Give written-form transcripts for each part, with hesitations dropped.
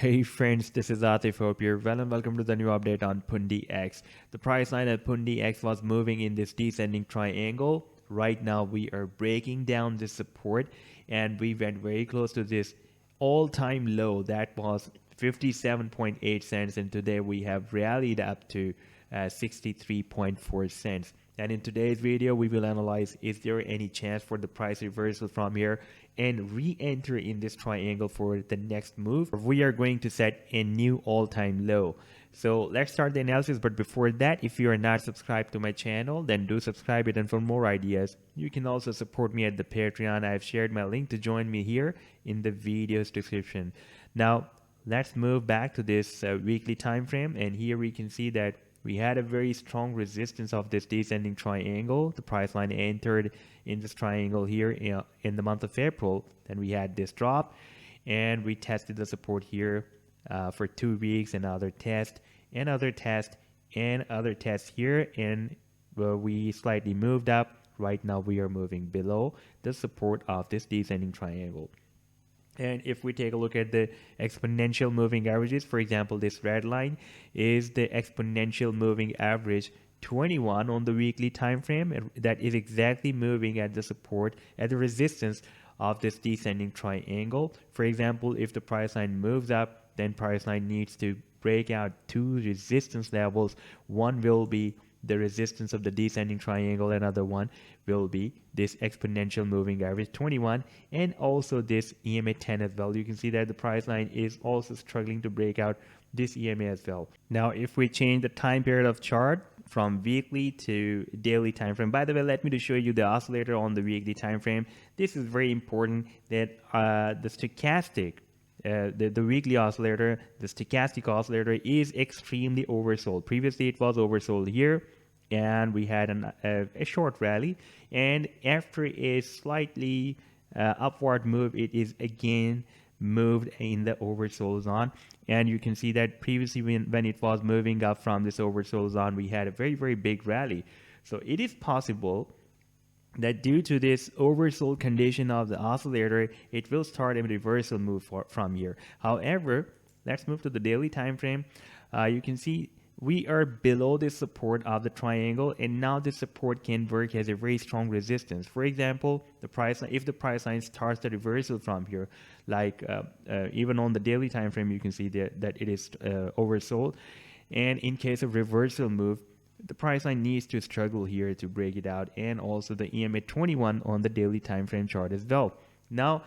Hey friends, this is Atif. Hope you're well and welcome to the new update on pundix. The price line at pundix was moving in this descending triangle. Right now we are breaking down this support and we went very close to this all-time low that was 57.8 cents, and today we have rallied up to 63.4 cents. And in today's video we will analyze, is there any chance for the price reversal from here and re-enter in this triangle for the next move? We are going to set a new all-time low. So let's start the analysis, but before that, if you are not subscribed to my channel, then do subscribe it. And for more ideas, you can also support me at the Patreon. I've shared my link to join me here in the video's description. Now let's move back to this weekly time frame, and here we can see that we had a very strong resistance of this descending triangle. The price line entered in this triangle here in the month of April. Then we had this drop and we tested the support here for 2 weeks, another test, another test, and other tests here, and we slightly moved up. Right now we are moving below the support of this descending triangle. And if we take a look at the exponential moving averages, for example, this red line is the exponential moving average 21 on the weekly time frame, and that is exactly moving at the support, at the resistance of this descending triangle. For example, if the price line moves up, then price line needs to break out 2 resistance levels. One will be the resistance of the descending triangle, another one will be this exponential moving average 21, and also this EMA 10 as well. You can see that the price line is also struggling to break out this EMA as well. Now if we change the time period of chart from weekly to daily time frame, by the way, let me to show you the oscillator on the weekly time frame. This is very important, that the stochastic the weekly oscillator, the stochastic oscillator, is extremely oversold. Previously it was oversold here, and we had a short rally, and after a slightly upward move, it is again moved in the oversold zone. And you can see that previously when it was moving up from this oversold zone, we had a very big rally. So it is possible that due to this oversold condition of the oscillator, it will start a reversal move from here. However, let's move to the daily time frame. You can see we are below the support of the triangle, and now this support can work as a very strong resistance. For example, the price line, if the price line starts the reversal from here, like even on the daily time frame, you can see that it is oversold, and in case of reversal move, the price line needs to struggle here to break it out, and also the EMA 21 on the daily time frame chart as well. Now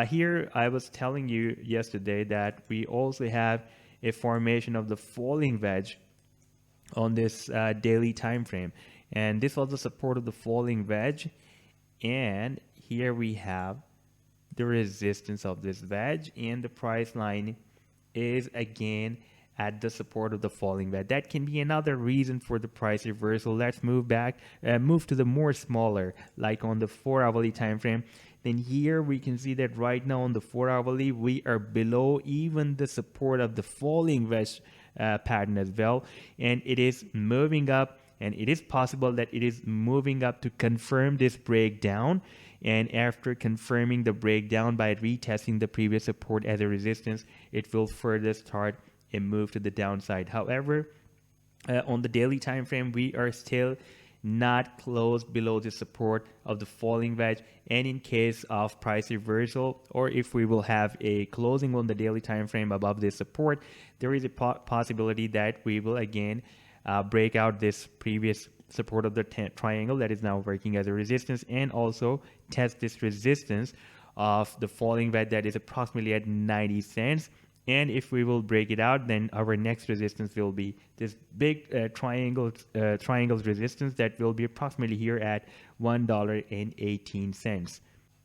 here I was telling you yesterday that we also have a formation of the falling wedge on this daily time frame, and this was the support of the falling wedge, and here we have the resistance of this wedge, and the price line is again at the support of the falling wedge. That can be another reason for the price reversal. Let's move back, move to the more smaller, like on the 4-hourly time frame. Then here we can see that right now on the 4-hourly, we are below even the support of the falling wedge pattern as well, and it is moving up, and it is possible that it is moving up to confirm this breakdown. And after confirming the breakdown by retesting the previous support as a resistance, it will further start a move to the downside. However, on the daily time frame, we are still not close below the support of the falling wedge, and in case of price reversal, or if we will have a closing on the daily time frame above this support, there is a possibility that we will again break out this previous support of the triangle that is now working as a resistance, and also test this resistance of the falling wedge that is approximately at 90 cents. And if we will break it out, then our next resistance will be this big triangle's resistance that will be approximately here at $1.18.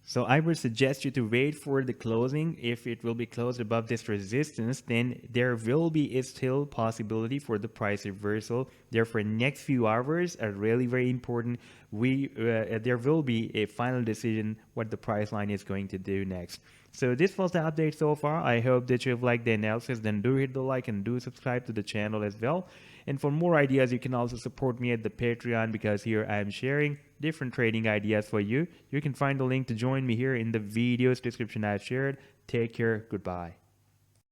So I would suggest you to wait for the closing. If it will be closed above this resistance, then there will be a still possibility for the price reversal. Therefore, next few hours are really very important. There will be a final decision what the price line is going to do next. So this was the update so far. I hope that you've liked the analysis. Then do hit the like and do subscribe to the channel as well. And for more ideas, you can also support me at the Patreon, because here I am sharing different trading ideas for you. You can find the link to join me here in the video's description I've shared. Take care. Goodbye.